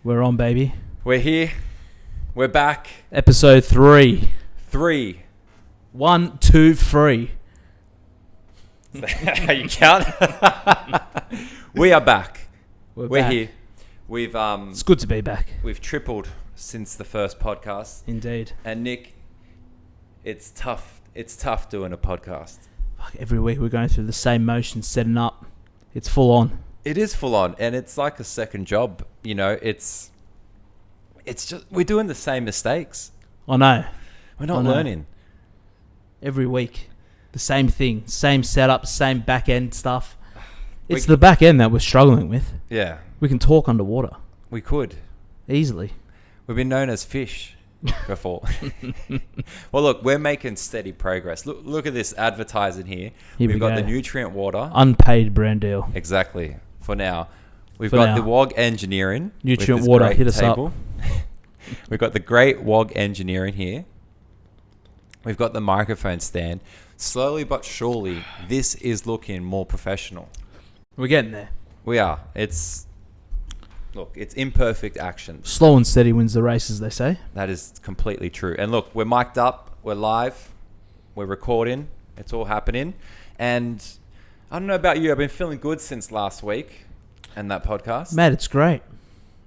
We're on, baby. We're here. We're back. Episode 3. 3. 1, 2, 3. How you count? We are back. We're back. here. We've It's good to be back. We've tripled since the first podcast. Indeed. And Nick, it's tough. It's tough doing a podcast. Fuck, every week we're going through the same motions, setting up. It's full on. It is full on, and it's like a second job. You know, it's just we're doing the same mistakes. I know. We're not learning. Every week, the same thing, same setup, same back end stuff. It's the back end that we're struggling with. Yeah, we can talk underwater. We could easily. We've been known as fish before. Well, look, we're making steady progress. Look at this advertising here. We've got the nutrient water. Unpaid brand deal. Exactly. For now. We've got the WOG Engineering. Nutrient water, hit us up. We've got the great WOG Engineering here. We've got the microphone stand. Slowly but surely, this is looking more professional. We're getting there. We are. It's imperfect action. Slow and steady wins the race, as they say. That is completely true. And look, we're mic'd up. We're live. We're recording. It's all happening. And I don't know about you. I've been feeling good since last week and that podcast. Matt, it's great.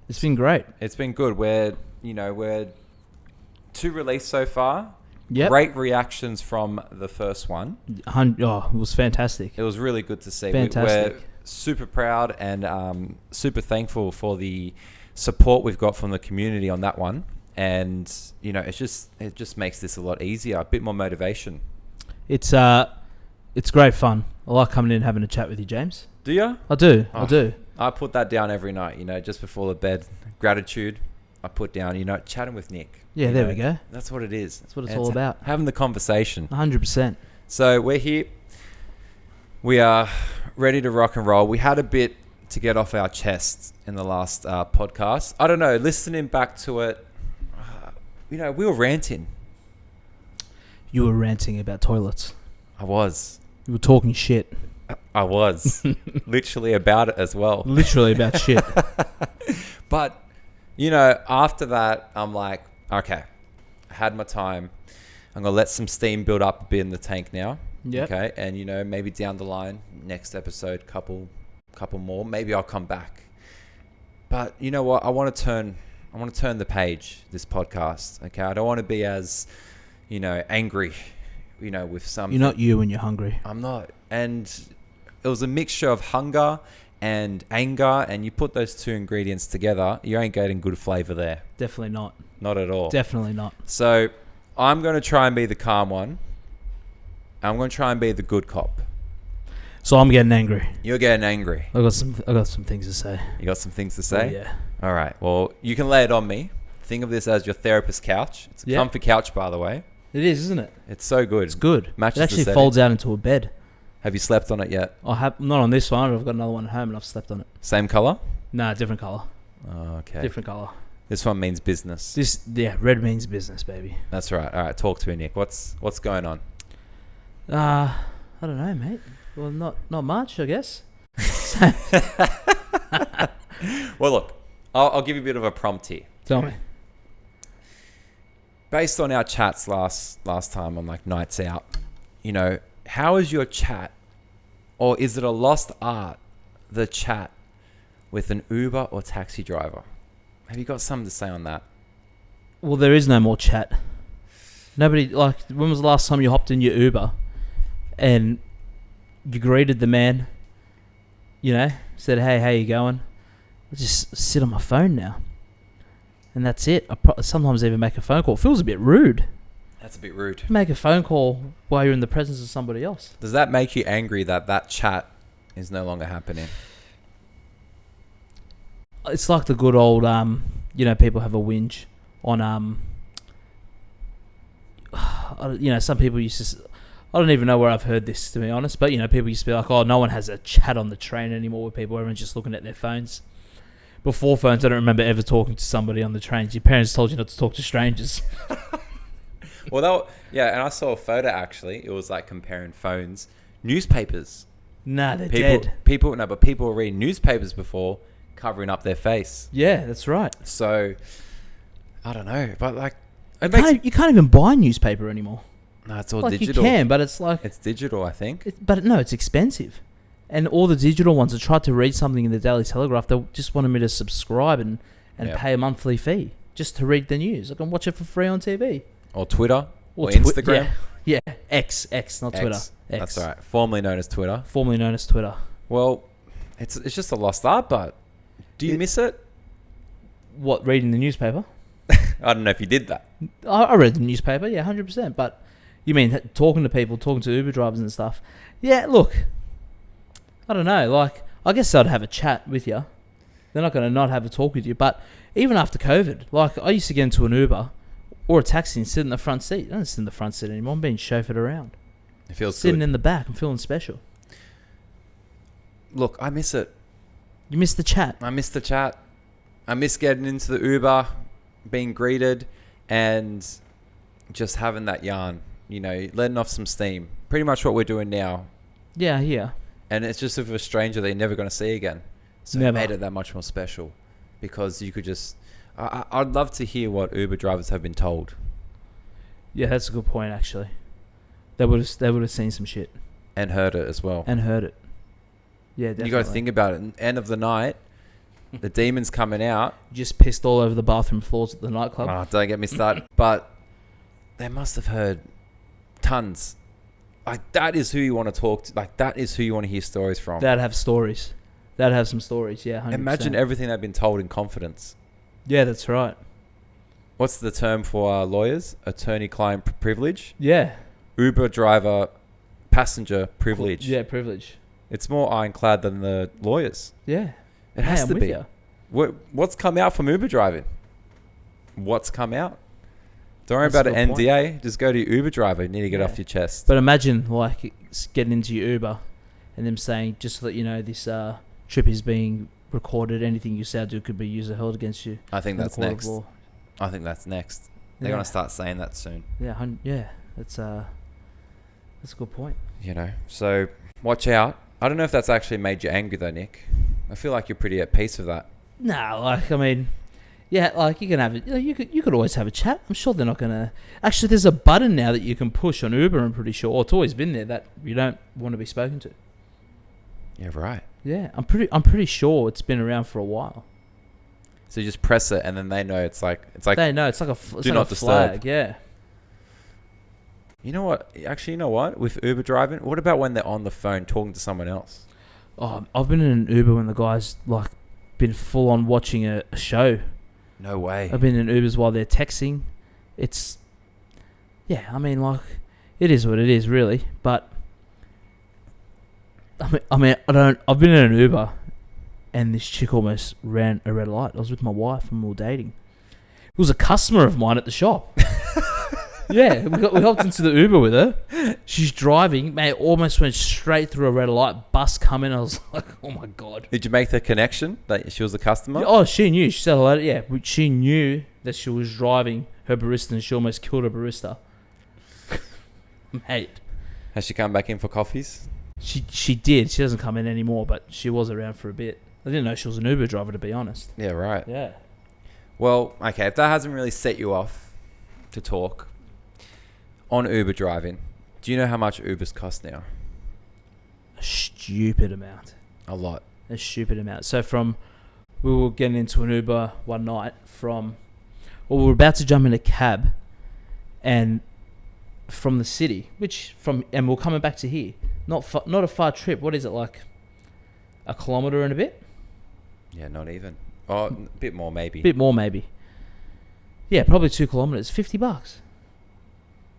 It's been great. It's been good. We're 2 released so far. Yep. Great reactions from the first one. It was fantastic. It was really good to see. Fantastic. We're super proud and super thankful for the support we've got from the community on that one. And, it just makes this a lot easier, a bit more motivation. It's great fun. I like coming in and having a chat with you, James. Do you? I do. I do. I put that down every night, just before the bed. Gratitude. I put down, chatting with Nick. Yeah, there we go. That's what it is. That's what it's all about. Having the conversation. 100%. So we're here. We are ready to rock and roll. We had a bit to get off our chests in the last podcast. I don't know, listening back to it, we were ranting. You were ranting about toilets. I was. You were talking shit. I was. Literally about it as well. Literally about shit. But, after that, I'm like, okay, I had my time. I'm going to let some steam build up a bit in the tank now. Yep. Okay. And, maybe down the line, next episode, couple more, maybe I'll come back. But you know what? I want to turn the page, this podcast. Okay. I don't want to be as, angry, with some. You're not you when you're hungry. I'm not. And it was a mixture of hunger and anger, and you put those 2 ingredients together, you ain't getting good flavor there. Definitely not. Not at all. Definitely not. So I'm going to try and be the calm one. I'm going to try and be the good cop. So I'm getting angry. You're getting angry. I got some things to say. You got some things to say? Oh, yeah. All right. Well, you can lay it on me. Think of this as your therapist couch. It's a comfy couch, by the way. It is, isn't it? It's so good. It's good. Matches it actually folds out into a bed. Have you slept on it yet? I have not on this one. I've got another one at home and I've slept on it. Same color? Nah, different color. Oh, okay. Different color. This one means business. Red means business, baby. That's right. All right, talk to me, Nick. What's going on? I don't know, mate. Well, not much, I guess. Well, look, I'll give you a bit of a prompt here. Tell me. Based on our chats last time on like nights out, how is your chat, or is it a lost art, the chat with an Uber or taxi driver? Have you got something to say on that? Well, there is no more chat. Nobody, when was the last time you hopped in your Uber and you greeted the man, said, hey, how you going? I just sit on my phone now. And that's it. I sometimes even make a phone call. It feels a bit rude. That's a bit rude. Make a phone call while you're in the presence of somebody else. Does that make you angry that chat is no longer happening? It's like the good old, people have a whinge on, some people used to, I don't even know where I've heard this, to be honest, but, people used to be like, oh, no one has a chat on the train anymore with people. Everyone's just looking at their phones. Before phones, I don't remember ever talking to somebody on the trains. Your parents told you not to talk to strangers. Well, and I saw a photo, actually. It was like comparing phones. Newspapers. Nah, they're dead. People were reading newspapers before, covering up their face. Yeah, that's right. So I don't know, but like You can't even buy newspaper anymore. no, it's all Like digital. you can, but it's like It's digital, I think. But no, it's expensive. And all the digital ones, I tried to read something in the Daily Telegraph. They just wanted me to subscribe and Yeah. pay a monthly fee just to read the news. I can watch it for free on TV. Or Twitter. Or Twi- Instagram. Yeah, X, not Twitter. X. X. That's right. Formerly known as Twitter. Formerly known as Twitter. Well, it's just a lost art, but do you miss it? What, reading the newspaper? I don't know if you did that. I read the newspaper, yeah, 100%. But you mean talking to people, talking to Uber drivers and stuff? Yeah, look, I don't know. Like, I guess I'd have a chat with you. They're not going to not have a talk with you. But even after COVID, like, I used to get into an Uber or a taxi and sit in the front seat. I don't sit in the front seat anymore. I'm being chauffeured around. It feels Sitting good. in the back. I'm feeling special. Look, I miss it. You missed the chat. I miss the chat. I miss getting into the Uber, being greeted, and just having that yarn. You know, letting off some steam. Pretty much what we're doing now. Yeah, yeah. And it's just with a stranger that you're never going to see again. So Never. it made it that much more special. Because you could just... I'd love to hear what Uber drivers have been told. Yeah, that's a good point, actually. They would have seen some shit. And heard it as well. And heard it. Yeah, definitely. You got to think about it. End of the night, the demon's coming out. Just pissed all over the bathroom floors at the nightclub. Oh, don't get me started. But they must have heard tons. Like, that is who you want to talk to. Like, that is who you want to hear stories from. They'd have stories. They'd have some stories, yeah, 100%. Imagine everything they've been told in confidence. Yeah, that's right. What's the term for lawyers? Attorney-client privilege? Yeah. Uber driver passenger privilege. Yeah, privilege. It's more ironclad than the lawyers. Yeah. It has I'm to with be. ya. What's come out from Uber driving? What's come out? Don't worry That's about a an good point. NDA. Just go to your Uber driver. You need to get Yeah. off your chest. But imagine, like, getting into your Uber and them saying, just to let you know, this trip is being recorded. Anything you say or do could be used or held against you. I think in the that's court of next. law. I think that's next. They're Yeah. going to start saying that soon. Yeah, that's a good point. You know, so watch out. I don't know if that's actually made you angry though, Nick. I feel like you're pretty at peace with that. No, like, I mean, yeah, like, you can have it. You could always have a chat. I'm sure they're not gonna. Actually, there's a button now that you can push on Uber. I'm pretty sure, or it's always been there, that you don't want to be spoken to. Yeah, right. Yeah, I'm pretty sure it's been around for a while. So you just press it, and then they know it's like They know it's like a do not disturb. flag. Yeah. You know what? Actually, you know what? With Uber driving, what about when they're on the phone talking to someone else? Oh, I've been in an Uber when the guy's like been full on watching a show. No way. I've been in Ubers while they're texting. It's, yeah, I mean, like, it is what it is, really. But I mean, I've been in an Uber, and this chick almost ran a red light. I was with my wife and we were dating. It was a customer of mine at the shop. Yeah, we hopped into the Uber with her. She's driving, mate. Almost went straight through a red light. Bus coming. I was like, oh my god. Did you make the connection that she was a customer? Oh, she knew. She said hello. Yeah, she knew that she was driving her barista, and she almost killed her barista. Mate, Has she come back in for coffees? she did. She doesn't come in anymore, but she was around for a bit. I didn't know she was an Uber driver, to be honest. Yeah, right. Yeah. Well, okay, if that hasn't really set you off to talk on Uber driving, do you know how much Ubers cost now? A stupid amount. A lot. A stupid amount. So we were getting into an Uber one night we were about to jump in a cab, and from the city, and we're coming back to here. Not a far trip. What is it, like a kilometre and a bit? Yeah, not even. Oh, a bit more maybe. Bit more maybe. Yeah, probably 2 kilometres. $50.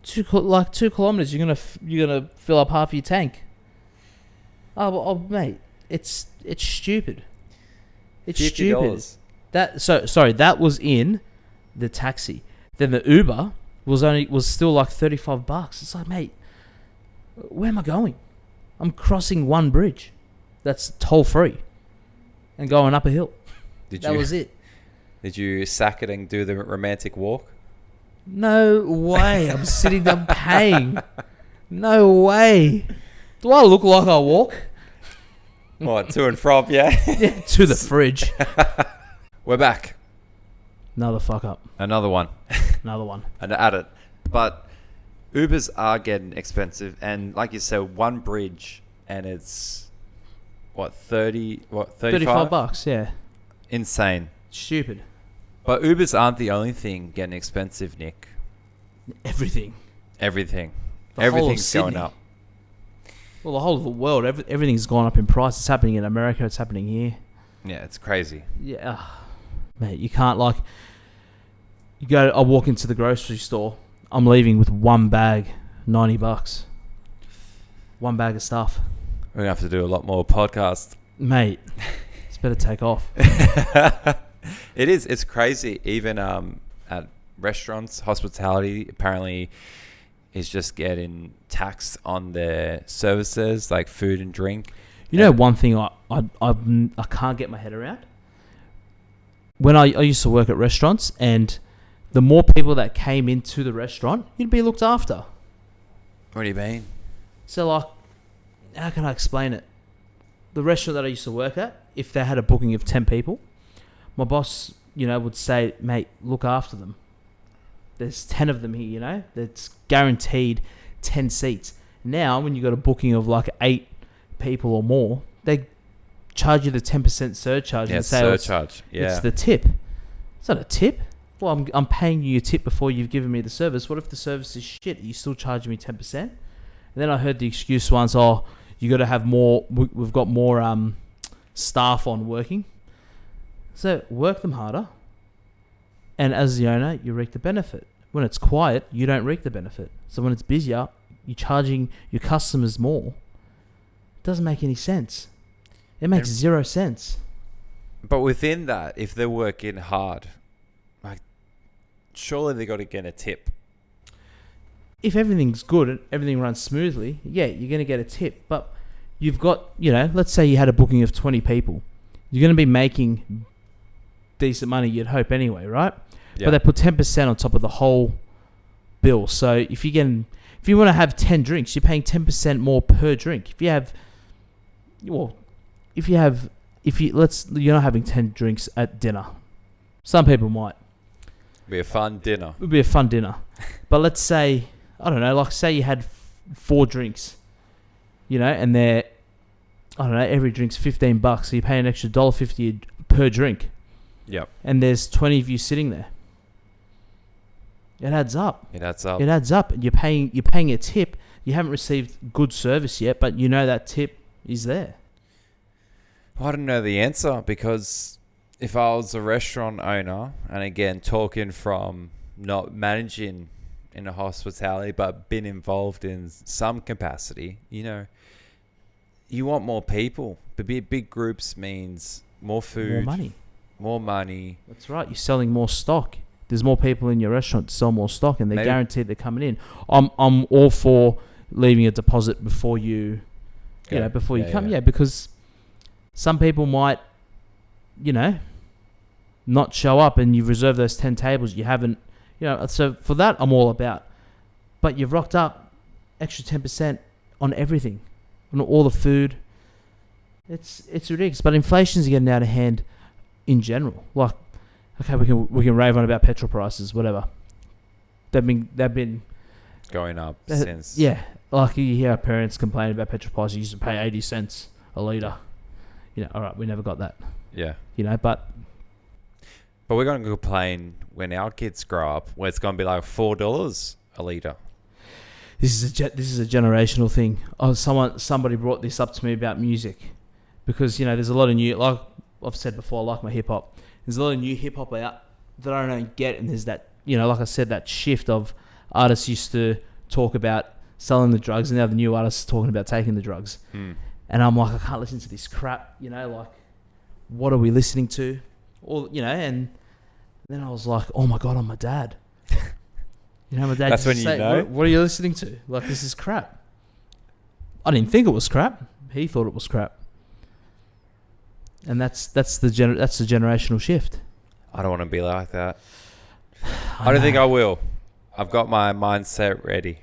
2 kilometres. You're gonna fill up half your tank. Oh, mate, it's stupid. It's stupid. That was in the taxi. Then the Uber was still like $35. It's like, mate, where am I going? I'm crossing one bridge. That's toll free, and going up a hill. That was it. Did you sack it and do the romantic walk? No way. I'm sitting down paying. No way. Do I look like I walk? What, to and from, yeah? Yeah, to the fridge. We're back. Another fuck up. Another one. Another one. And at it. But Ubers are getting expensive. And like you said, one bridge and it's, what, 35? $35, yeah. Insane. Stupid. But Ubers aren't the only thing getting expensive, Nick. Everything. Everything. The whole of Everything's going Sydney. up. Well, the whole of the world, everything's gone up in price. It's happening in America. It's happening here. Yeah, it's crazy. Yeah. Mate, you can't, like... I walk into the grocery store. I'm leaving with one bag, $90. One bag of stuff. We're going to have to do a lot more podcasts. Mate, it's better take off. It is. It's crazy. Even at restaurants, hospitality apparently is just getting taxed on their services like food and drink. You know, one thing I can't get my head around? When I used to work at restaurants, and the more people that came into the restaurant, you'd be looked after. What do you mean? So, like, how can I explain it? The restaurant that I used to work at, if they had a booking of 10 people, my boss, would say, mate, look after them. There's 10 of them here, That's guaranteed 10 seats. Now, when you got a booking of like 8 people or more, they charge you the 10% surcharge. Yeah, and say, surcharge. It's the tip. It's not a tip. Well, I'm paying you a tip before you've given me the service. What if the service is shit? Are you still charging me 10%? And then I heard the excuse once, you got to have more. We've got more staff on working. So work them harder. And as the owner, you reap the benefit. When it's quiet, you don't reap the benefit. So when it's busier, you're charging your customers more. It doesn't make any sense. It makes 0 sense. But within that, if they're working hard, like, surely they got to get a tip. If everything's good and everything runs smoothly, yeah, you're going to get a tip. But you've got, let's say you had a booking of 20 people. You're going to be making decent money, you'd hope anyway, right? Yeah. But they put 10% on top of the whole bill. So if you want to have 10 drinks, you're paying 10% more per drink. You're not having 10 drinks at dinner. Some people might. Be a fun dinner. It would be a fun dinner. But let's say, I don't know, like say you had 4 drinks, and they're, I don't know, every drink's $15, so you pay an extra $1.50 per drink. Yep. And there's 20 of you sitting there. It adds up. It adds up. It adds up. You're paying a tip. You haven't received good service yet, but that tip is there. I don't know the answer, because if I was a restaurant owner, and again, talking from not managing in a hospitality, but been involved in some capacity, you want more people. But big groups means more food. More money. That's right. You're selling more stock. There's more people in your restaurant to sell more stock, and they're guaranteed they're coming in. I'm all for leaving a deposit before you, before you come. Yeah, because some people might, not show up, and you've reserved those 10 tables. You haven't, So for that, I'm all about. But you've rocked up extra 10% on everything, on all the food. It's ridiculous. But inflation's getting out of hand. In general, like, okay, we can rave on about petrol prices, whatever. They've been going up since. Yeah, like you hear our parents complain about petrol prices. You used to pay 80 cents a litre. All right, we never got that. Yeah. But we're going to complain when our kids grow up, where it's going to be like $4 a litre. This is a generational thing. Somebody brought this up to me about music, because there's a lot of new, like I've said before, I like my hip hop. There's a lot of new hip hop out that I don't get, and there's that, like I said, that shift of artists used to talk about selling the drugs, and now the new artists are talking about taking the drugs. And I'm like, I can't listen to this crap, like, what are we listening to? Or, and then I was like, oh my God, I'm my dad. My dad That's when you know. What are you listening to? Like, this is crap. I didn't think it was crap. He thought it was crap. And that's the generational shift. I don't want to be like that. I don't think I will. I've got my mindset ready.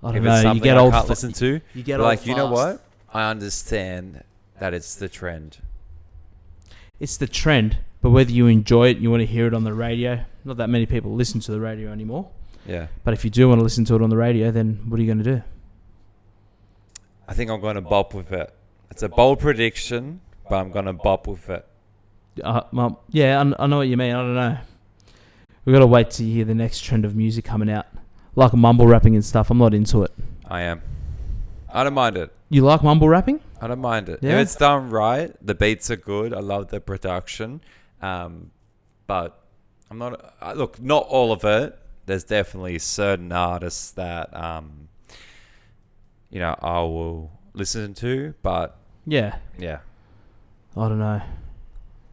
I don't know. You get old. I can't listen to. You get old. Like, you know what? I understand that it's the trend. It's the trend, but whether you enjoy it, you want to hear it on the radio. Not that many people listen to the radio anymore. Yeah. But if you do want to listen to it on the radio, then what are you going to do? I think I'm going to bop with it. It's a bold prediction, but I'm going to bop with it. Well, yeah, I know what you mean. I don't know. We've got to wait to hear the next trend of music coming out. Like mumble rapping and stuff. I'm not into it. I am. I don't mind it. You like mumble rapping? I don't mind it. Yeah? If it's done right, the beats are good. I love the production. But I'm not... look, not all of it. There's definitely certain artists that, I will listen to. But, yeah. I don't know.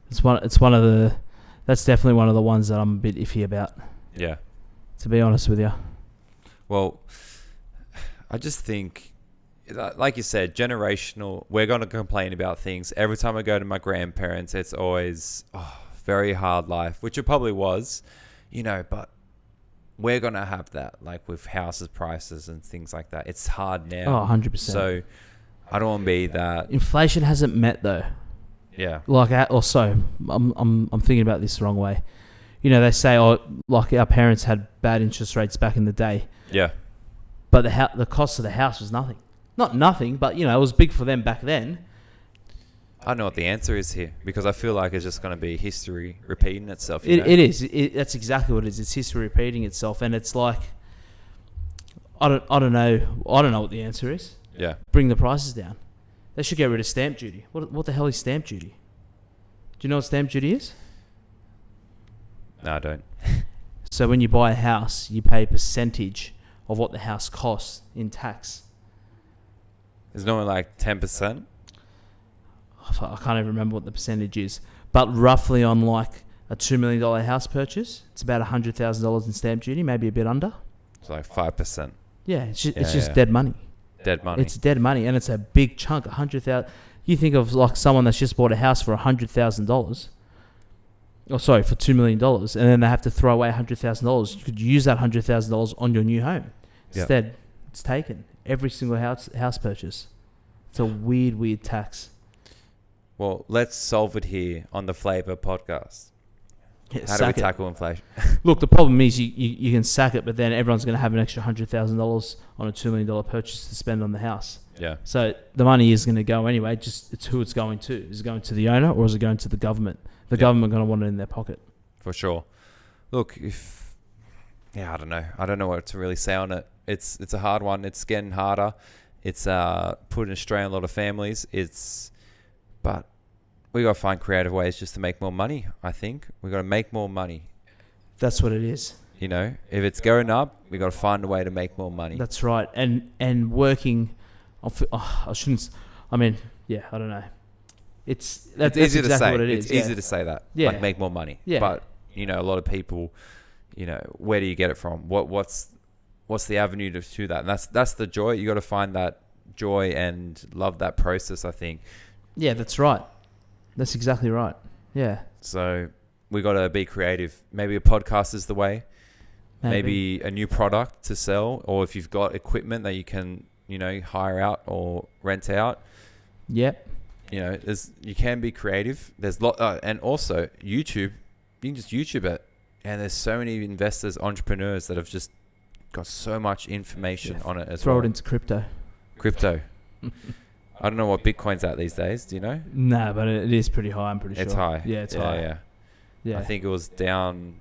It's one of the... That's definitely one of the ones that I'm a bit iffy about. Yeah. To be honest with you. Well, I just think, like you said, generational. We're going to complain about things. Every time I go to my grandparents, it's always very hard life, which it probably was, but we're going to have that, like with houses prices and things like that. It's hard now. 100%. So I don't want to be that. Inflation hasn't met though. Yeah. I'm thinking about this the wrong way. They say, like our parents had bad interest rates back in the day. Yeah. But the cost of the house was nothing. Not nothing, but, it was big for them back then. I don't know what the answer is here, because I feel like it's just going to be history repeating itself. It is. That's exactly what it is. It's history repeating itself. And it's like, I don't know. I don't know what the answer is. Yeah. Bring the prices down. They should get rid of stamp duty. What the hell is stamp duty? Do you know what stamp duty is? No, I don't. So when you buy a house, you pay a percentage of what the house costs in tax. It's normally like 10%. I can't even remember what the percentage is. But roughly on like a $2 million house purchase, it's about $100,000 in stamp duty, maybe a bit under. It's like 5%. Yeah, it's just dead money. Dead money. It's dead money, and it's a big chunk, 100,000. You think of like someone that's just bought a house for $100,000. For $2 million, and then they have to throw away $100,000. You could use that $100,000 on your new home. Instead, it's taken. Every single house purchase. It's a weird tax. Well, let's solve it here on the Flaeva podcast. Yeah, How do we tackle inflation? Look, the problem is you can sack it, but then everyone's going to have an extra $100,000 on a $2 million purchase to spend on the house. Yeah. So the money is going to go anyway. Just it's who it's going to. Is it going to the owner or is it going to the government? The government going to want it in their pocket. For sure. Look, I don't know. I don't know what to really say on it. It's a hard one. It's getting harder. It's putting strain on a lot of families. But we got to find creative ways just to make more money. I think we got to make more money. That's what it is. If it's going up, we got to find a way to make more money. That's right. And working. I don't know. It's easy exactly to say. What it is. It's easy to say that. Yeah. Like make more money. Yeah. But a lot of people, where do you get it from? What's the avenue to that? And that's the joy. You got to find that joy and love that process, I think. Yeah, that's right. That's exactly right. Yeah. So we got to be creative. Maybe a podcast is the way. Maybe a new product to sell, or if you've got equipment that you can, hire out or rent out. Yep. You can be creative. There's and also YouTube. You can just YouTube it, and there's so many investors, entrepreneurs that have just got so much information on it as well. Throw it into crypto. I don't know what Bitcoin's at these days. Do you know? No, but it is pretty high. I'm pretty sure it's high. Yeah, it's high. Yeah. I think it was down,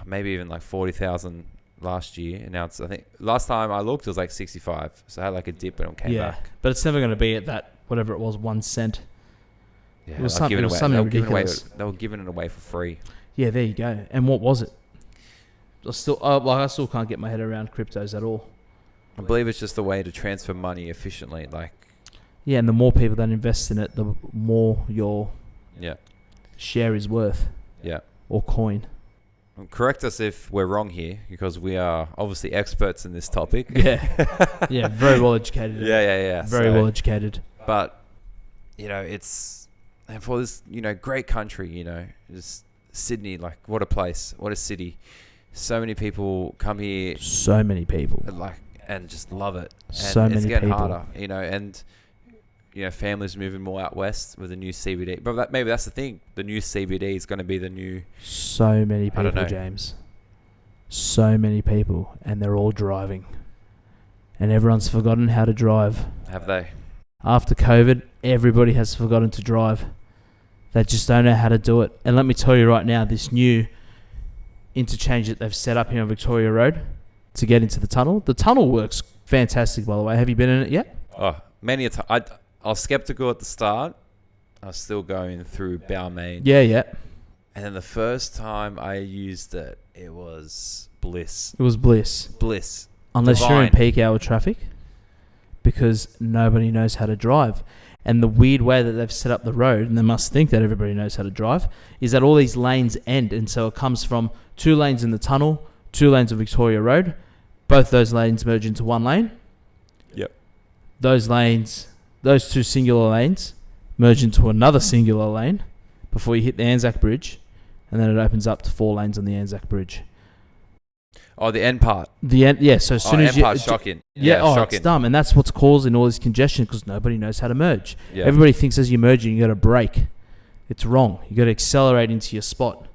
maybe even like 40,000 last year, and now I think last time I looked it was like 65. So I had like a dip and it came back. But it's never going to be at that whatever it was 1 cent. Yeah, it was something ridiculous. They were giving it away for free. Yeah, there you go. And what was it? I still can't get my head around cryptos at all. I believe it's just a way to transfer money efficiently, Yeah, and the more people that invest in it, the more your share is worth. Yeah. Or coin. Correct us if we're wrong here, because we are obviously experts in this topic. Yeah. Yeah, very well educated. Yeah. Very well educated. But, it's... And for this, great country, just Sydney, like, what a place. What a city. So many people come here. So many people. And just love it. And so many people. it's getting harder, and families moving more out west with the new CBD. But maybe that's the thing. The new CBD is going to be the new. So many I don't people, know. James. So many people, and they're all driving. And everyone's forgotten how to drive. Have they? After COVID, everybody has forgotten to drive. They just don't know how to do it. And let me tell you right now, this new interchange that they've set up here on Victoria Road to get into the tunnel. The tunnel works fantastic, by the way. Have you been in it yet? Oh, many a time. I was skeptical at the start. I was still going through Balmain. Yeah, yeah. And then the first time I used it, it was bliss. It was bliss. Bliss. Unless you're in Divine. peak hour traffic, because nobody knows how to drive. And the weird way that they've set up the road, and they must think that everybody knows how to drive, is that all these lanes end. And so it comes from 2 lanes in the tunnel, 2 lanes of Victoria Road. Both those lanes merge into 1 lane. Yep. Those 2 singular lanes merge into another singular lane before you hit the Anzac Bridge. And then it opens up to 4 lanes on the Anzac Bridge. Oh, the end part. The end, yeah. So as soon as end you, part's shocking. yeah, shocking. it's dumb, and that's what's causing all this congestion because nobody knows how to merge. Yeah. Everybody thinks as you're merging, you got to brake. It's wrong. You got to accelerate into your spot.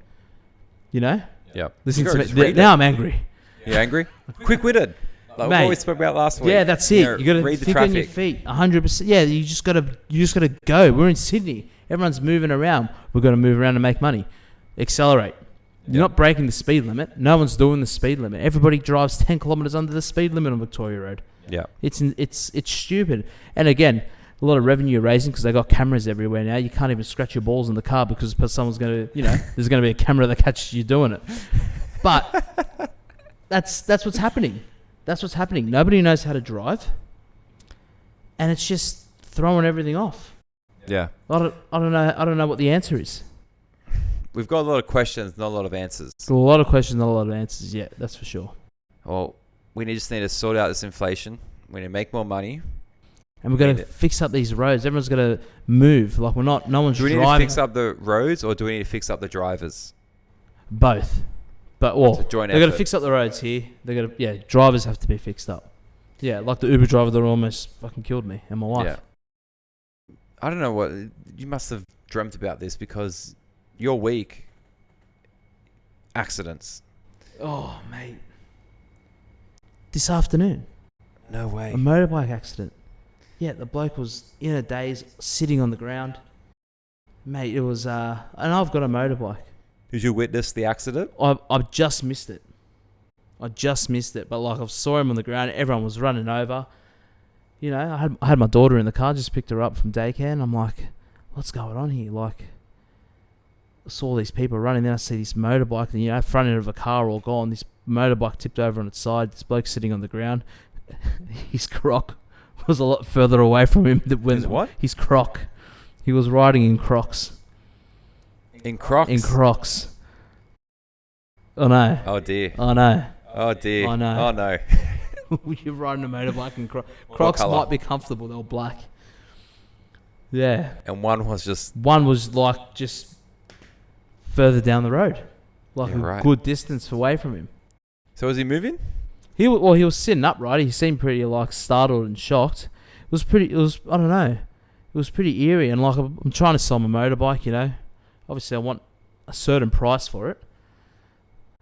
You know. Yeah. Listen You to gotta just me. read Now it. I'm angry. You angry? Quick-witted. Like Mate. what we spoke about last week. Yeah, that's it. You got to read the think on your traffic. feet. 100%. Yeah, you just got to go. We're in Sydney. Everyone's moving around. We've got to move around and make money. Accelerate. You're not breaking the speed limit. No one's doing the speed limit. Everybody drives 10 kilometers under the speed limit on Victoria Road. Yeah. It's stupid. And again, a lot of revenue raising because they got cameras everywhere now. You can't even scratch your balls in the car because someone's going to, there's going to be a camera that catches you doing it. But that's what's happening. That's what's happening. Nobody knows how to drive, and it's just throwing everything off. Yeah. I don't know what the answer is. We've got a lot of questions, not a lot of answers. A lot of questions, not a lot of answers yet. That's for sure. Well, we just need to sort out this inflation. We need to make more money. And we've got to fix up these roads. Everyone's got to move. Like no one's driving. Do we need to fix up the roads or do we need to fix up the drivers? Both. But It's a joint they've got to effort. fix up the roads here. Drivers have to be fixed up. Yeah, like the Uber driver that almost fucking killed me and my wife. Yeah. I don't know what you must have dreamt about this because your week accidents. Oh, mate. This afternoon, No way. a motorbike accident. Yeah, the bloke was in a daze, sitting on the ground. Mate, it was, and I've got a motorbike. Did you witness the accident? I just missed it. But like I saw him on the ground. Everyone was running over. I had my daughter in the car. Just picked her up from daycare, and I'm like, "What's going on here?" Like, I saw these people running. Then I see this motorbike, and front end of a car all gone. This motorbike tipped over on its side. This bloke sitting on the ground. His croc was a lot further away from him than when His what? His croc. He was riding in Crocs. In Crocs? In Crocs. Oh no. Oh dear. Oh no. Oh dear. I know. Oh no. You're riding a motorbike in Crocs. What Crocs colour? might be comfortable. They were black. Yeah. And one was just... One was like just further down the road, like Yeah, a right. good distance away from him. So is he moving? He was sitting upright. He seemed pretty like startled and shocked. I don't know. It was pretty eerie, and like I'm trying to sell my motorbike. Obviously I want a certain price for it.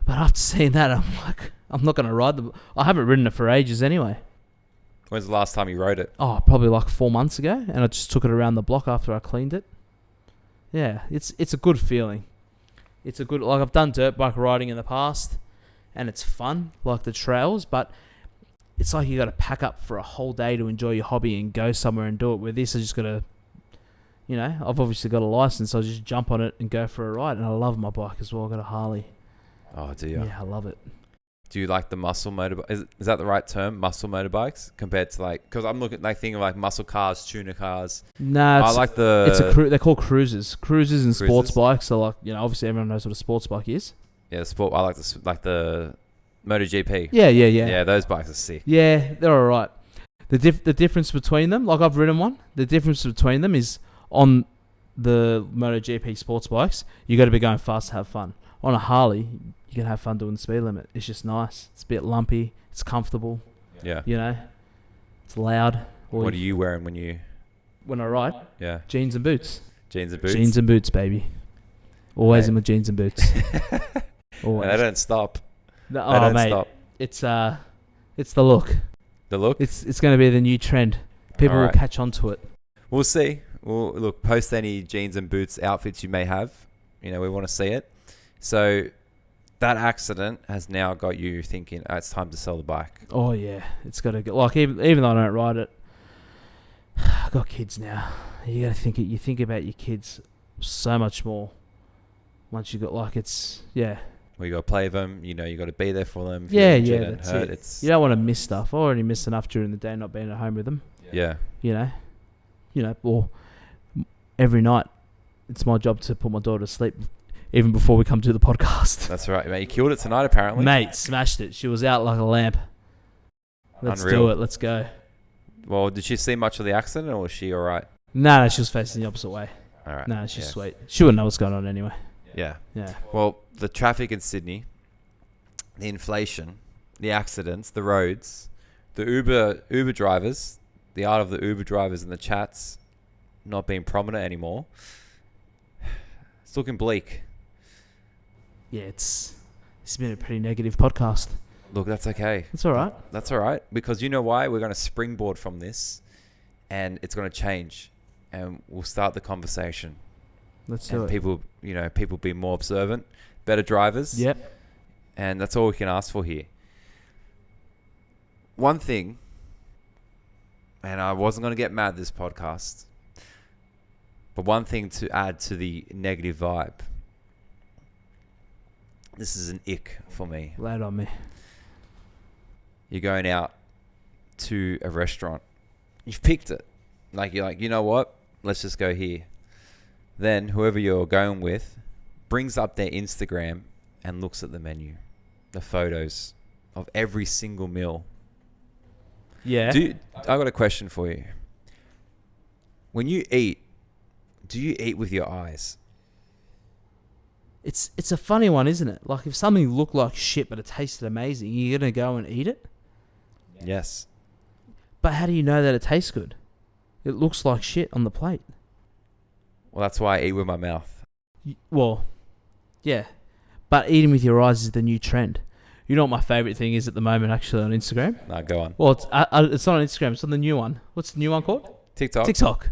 But after seeing that, I'm like, I'm not going to ride I haven't ridden it for ages anyway. When's the last time you rode it? Oh, probably like 4 months ago, and I just took it around the block after I cleaned it. Yeah, it's a good feeling. It's a good, like I've done dirt bike riding in the past, and it's fun, like the trails, but it's like you got to pack up for a whole day to enjoy your hobby and go somewhere and do it. With this, I just got to, I've obviously got a license, so I just jump on it and go for a ride, and I love my bike as well. I got a Harley. Oh dear. Yeah, I love it. Do you like the muscle motorbike? Is that the right term? Muscle motorbikes compared to because I'm looking thinking of muscle cars, tuner cars. Nah, I like the. they're called cruisers. Cruisers and sports Cruisers? bikes are like, obviously everyone knows what a sports bike is. Yeah, the sport. I like the MotoGP. Yeah. Yeah, those bikes are sick. Yeah, they're all right. The difference between them, like I've ridden one, the difference between them is on the MotoGP sports bikes, you got to be going fast to have fun. On a Harley, you can have fun doing the speed limit. It's just nice. It's a bit lumpy. It's comfortable. Yeah. It's loud. What are you wearing when you when I ride. Yeah. Jeans and boots. Jeans and boots. Jeans and boots, baby. Always Mate. in my jeans and boots. Always. They don't stop. No, They don't mate, stop. it's the look. The look? It's going to be the new trend. People will Alright. catch on to it. We'll see. We'll look, post any jeans and boots outfits you may have. We want to see it. So that accident has now got you thinking, it's time to sell the bike. Oh yeah, it's got to go. Like even though I don't ride it, I've got kids now. You got to think it. You think about your kids so much more once you got yeah. Well, you got to play them. You got to be there for them. If Yeah, you're injured yeah, and that's hurt, it. You don't want to miss stuff. I already missed enough during the day not being at home with them. Yeah. Or every night, it's my job to put my daughter to sleep, even before we come to the podcast. That's right, mate. You killed it tonight, apparently. Mate, smashed it. She was out like a lamp. Let's Unreal. do it. Let's go. Well, did she see much of the accident, or was she all right? No, she was facing the opposite way. All right. No, she's Yeah. sweet. She wouldn't know what's going on anyway. Yeah. Yeah. Well, the traffic in Sydney, the inflation, the accidents, the roads, the Uber drivers, the art of the Uber drivers and the chats not being prominent anymore. It's looking bleak. Yeah, it's been a pretty negative podcast. Look, that's okay. It's all right. That's all right. Because you know why? We're going to springboard from this and it's going to change. And we'll start the conversation. Let's do And it. people be more observant, better drivers. Yep. And that's all we can ask for here. One thing, and I wasn't going to get mad this podcast, but one thing to add to the negative vibe. This is an ick for me. Lay it on me. You're going out to a restaurant. You've picked it. You're like, you know what? Let's just go here. Then whoever you're going with brings up their Instagram and looks at the menu, the photos of every single meal. Yeah. I got a question for you. When you eat, do you eat with your eyes? It's a funny one, isn't it? Like if something looked like shit but it tasted amazing, you're gonna go and eat it. Yes. But how do you know that it tastes good? It looks like shit on the plate. Well, that's why I eat with my mouth. Well, yeah. But eating with your eyes is the new trend. You know what my favourite thing is at the moment, actually, on Instagram? No, go on. Well, it's not on Instagram. It's on the new one. What's the new one called? TikTok. TikTok.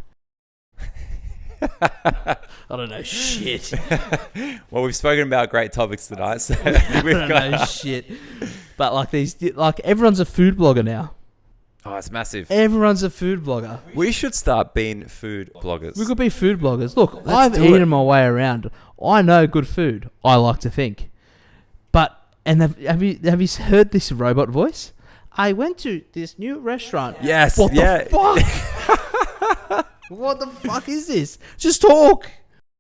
I don't know shit. Well, we've spoken about great topics tonight, so I don't know shit. But everyone's a food blogger now. Oh, it's massive. Everyone's a food blogger. We should start being food bloggers. We could be food bloggers. Look, Let's I've do eaten it. my way around. I know good food. I like to think. Have you heard this robot voice? I went to this new restaurant. Yes. What yeah. the fuck? What the fuck is this? Just talk.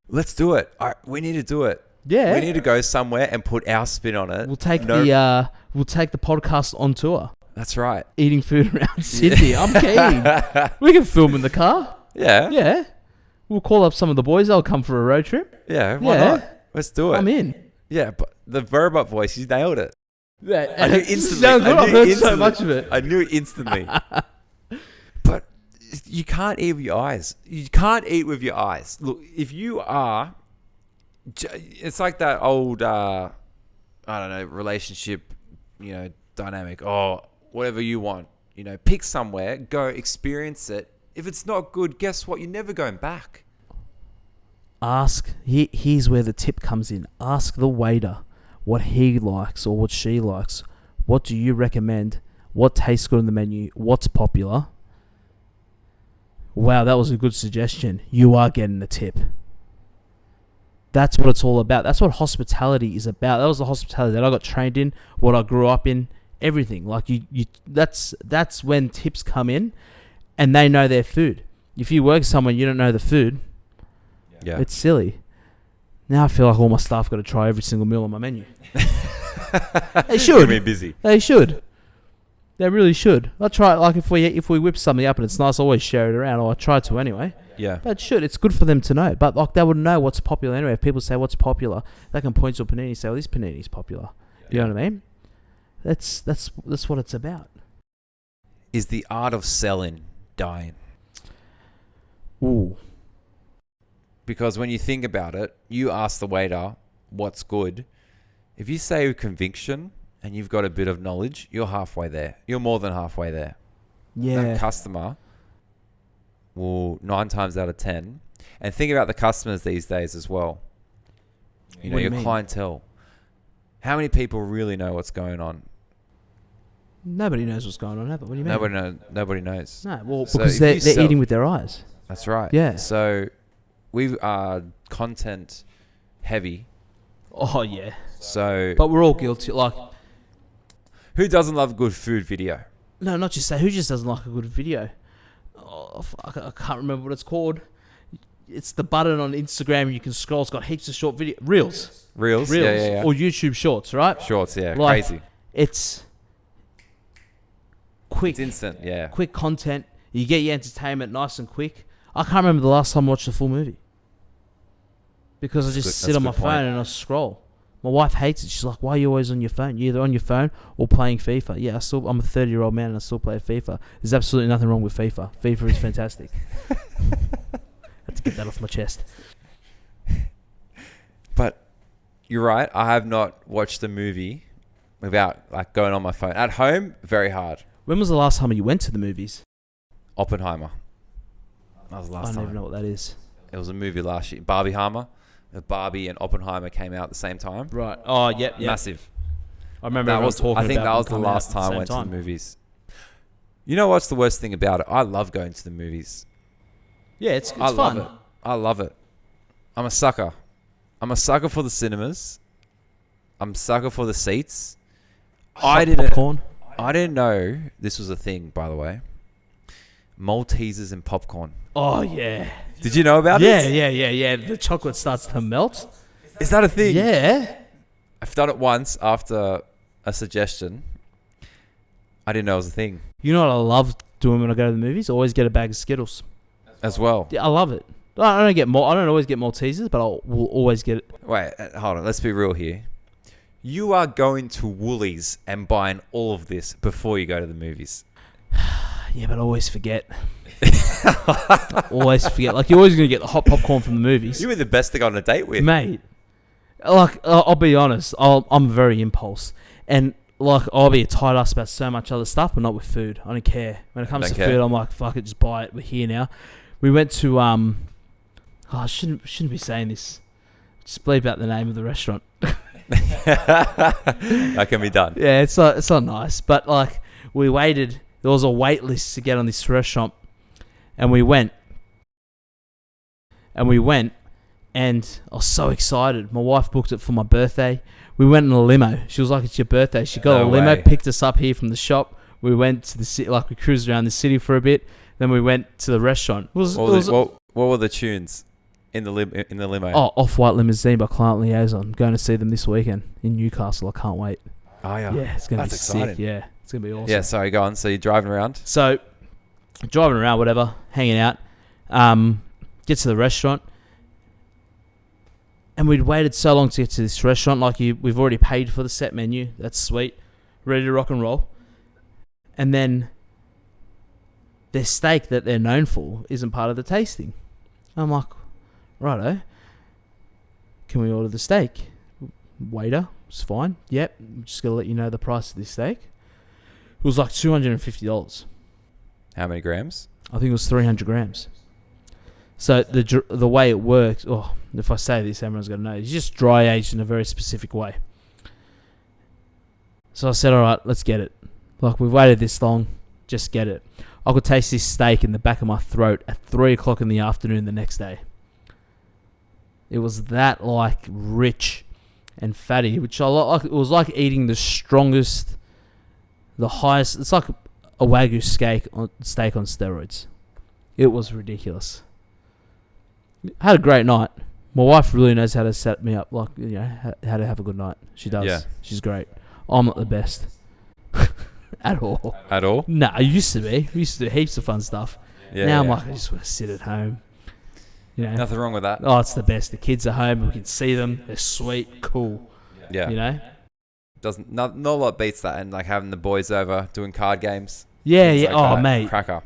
Let's do it. All right, we need to do it. Yeah. We need to go somewhere and put our spin on it. We'll take the podcast on tour. That's right. Eating food around Sydney. I'm keen. We can film in the car. Yeah. Yeah. We'll call up some of the boys. They'll come for a road trip. Yeah. Why Yeah. not? Let's do it. I'm in. Yeah, but the robot voice, you nailed it. Yeah, I knew instantly. Sounds good. I I've knew heard so instantly. much of it. I knew it instantly. But you can't eat with your eyes. You can't eat with your eyes. Look, if you are, it's like that old, I don't know, relationship, dynamic. Oh, whatever you want. Pick somewhere, go experience it. If it's not good, guess what? You're never going back. Here's where the tip comes in. Ask the waiter what he likes or what she likes. What do you recommend? What tastes good on the menu? What's popular? Wow, that was a good suggestion. You are getting a tip. That's what it's all about. That's what hospitality is about. That was the hospitality that I got trained in, what I grew up in, everything. Like that's when tips come in and they know their food. If you work somewhere you don't know the food, Yeah. it's silly. Now I feel like all my staff got to try every single meal on my menu. They should. Keep me busy. They should. They really should. I try. Like if we whip something up and it's nice, I always share it around. Or I try to anyway. Yeah. But it should. It's good for them to know. But like they would know what's popular anyway. If people say what's popular, they can point to a panini and say, "Well, this panini's popular." You know what I mean? That's what it's about. Is the art of selling dying? Ooh. Because when you think about it, you ask the waiter what's good. If you say with conviction and you've got a bit of knowledge, you're halfway there. You're more than halfway there. Yeah. That customer will 9 times out of 10. And think about the customers these days as well. You know, What do you your mean? clientele. How many people really know what's going on? Nobody knows what's going on, ever. What do you mean? Nobody knows. No, well, So because if they're you sell- eating with their eyes. That's right. Yeah. So we are content heavy. Oh, yeah. So But we're all guilty. Like, who doesn't love a good food video? no, not just that. Who just doesn't like a good video? Oh, fuck, I can't remember what it's called. It's the button on Instagram you can scroll. It's got heaps of short video. Reels. Reels? Yeah. Or YouTube Shorts, right? Shorts, yeah. Like, Crazy. It's quick. It's instant, yeah. Quick content. You get your entertainment nice and quick. I can't remember the last time I watched a full movie. Because I just sit on my phone and I scroll. My wife hates it. She's like, why are you always on your phone? You're either on your phone or playing FIFA. Yeah, I'm a 30-year-old man and I still play FIFA. There's absolutely nothing wrong with FIFA. FIFA is fantastic. Had to get that off my chest. But you're right. I have not watched a movie without like going on my phone. At home, very hard. When was the last time you went to the movies? Oppenheimer. That was the last I don't time. even know what that is. It was a movie last year. Barbie-Hammer. Barbie and Oppenheimer came out at the same time. Right. Oh, yep. Massive. I remember That everyone was, talking I think about that them was the coming out last at the time I same went to time. the movies. You know what's the worst thing about it? I love going to the movies. Yeah, it's I fun. love it. I love it. I'm a sucker. I'm a sucker for the cinemas. I'm a sucker for the seats. I Popcorn. didn't know this was a thing, by the way. Maltesers and popcorn. Oh, yeah. Did you know about Yeah, this? yeah. The chocolate starts to melt. Is that a thing? Yeah. I've done it once after a suggestion. I didn't know it was a thing You know what I love doing when I go to the movies? I always get a bag of Skittles. as well. Yeah, I love it. I don't always get Maltesers, but I will always get it. Wait, hold on. Let's be real here. You are going to Woolies and buying all of this before you go to the movies. Yeah, but I always forget. Always forget. Like, you're always going to get the hot popcorn from the movies. You were the best to go on a date with. Mate, like, I'll be honest. I'm very impulse. And, like, I'll be a tight ass about so much other stuff, but not with food. I don't care. When it comes to food, I'm like, fuck it, just buy it. We're here now. We went to, I shouldn't be saying this. Just bleep out the name of the restaurant. That can be done. Yeah, it's not nice. But, like, we waited. There was a wait list to get on this restaurant. And we went. And I was so excited. My wife booked it for my birthday. We went in a limo. She was like, it's your birthday. She got No a limo, way. picked us up here from the shop. We went to the city, like we cruised around the city for a bit. Then we went to the restaurant. What were the tunes in the limo? Oh, Off-White Limousine by Client Liaison. Going to see them this weekend in Newcastle. I can't wait. Oh, yeah. Yeah, it's going to be That's sick. exciting. Yeah, it's going to be awesome. Yeah, sorry, go on. So you're driving around? So, driving around, whatever, hanging out, get to the restaurant, and we'd waited so long to get to this restaurant. Like, we've already paid for the set menu. That's sweet. Ready to rock and roll. And then their steak that they're known for isn't part of the tasting. I'm like, righto. Can we order the steak? Waiter, it's fine. Yep, I'm just going to let you know the price of this steak. It was like $250. How many grams? I think it was 300 grams. So the way it works, if I say this, everyone's going to know. It's just dry aged in a very specific way. So I said, all right, let's get it. Like, we've waited this long, just get it. I could taste this steak in the back of my throat at 3 o'clock in the afternoon the next day. It was that, like, rich and fatty, which I like. It was like eating the strongest, the highest. It's like a Wagyu steak on steroids. It was ridiculous. Had a great night. My wife really knows how to set me up, like, how to have a good night. She does. Yeah. She's great. I'm not the best. At all. At all? No, I used to be. We used to do heaps of fun stuff. Yeah. Now I'm yeah. like, I just want to sit at home. Nothing wrong with that. Oh, it's the best. The kids are home. We can see them. They're sweet, cool. Yeah. Not a lot beats that, and like having the boys over doing card games. Yeah, things yeah. like Oh, that. mate. Cracker.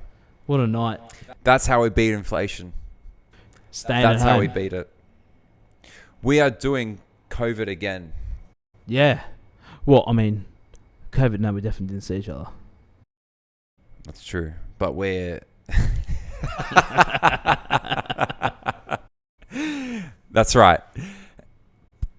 What a night. That's how we beat inflation. Staying That's at home. how we beat it. We are doing COVID again. Yeah. Well, I mean, COVID, no, we definitely didn't see each other. That's true. But we're... That's right.